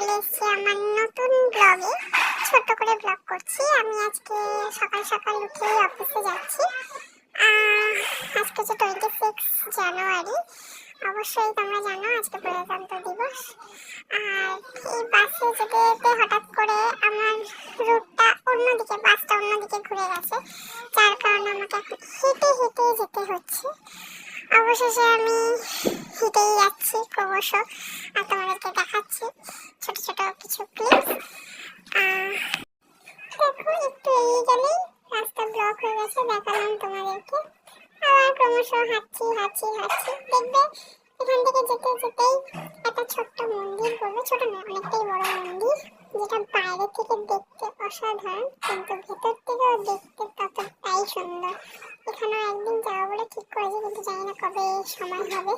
চলে এসেছি আমার নতুন ব্লগে। ছোট করে ব্লগ করছি। আমি আজকে সকাল সকাল উঠে অফিসে যাচ্ছি। আজকে যে 26 জানুয়ারি, অবশ্যই তোমরা জানো আজকে প্রজাতন্ত্র দিবস। আর এই বাসে যেতে যেতে হঠাৎ করে আমার রুটটা অন্যদিকে, বাসটা অন্যদিকে ঘুরে গেছে, যার কারণে আমাকে এখন হেঁটে হেঁটে যেতে হচ্ছে। অবশেষে আমি হেঁটেই যাচ্ছি ক্রমশ, আর তোমাদেরকে দেখাচ্ছি ছোট ছোট কিছু ক্লিপস। দেখো, একটু এগিয়ে গেলেই রাস্তা ব্লক হয়ে গেছে, দেখালাম তোমাদেরকে। আবার ক্রমশ হাঁটছি হাঁটছি হাঁটছি। দেখবে এখান থেকে যেতে যেতেই একটা ছোট্ট মন্দির পড়বে, ছোট না অনেকটাই বড় মন্দির, যেটা বাইরে থেকে দেখতে অসাধারণ, কিন্তু ভেতর থেকেও দেখতে ততটাই সুন্দর। এখানেও একদিন যাবো বলে ঠিক করেছি, কিন্তু জানি না কবে সময় হবে।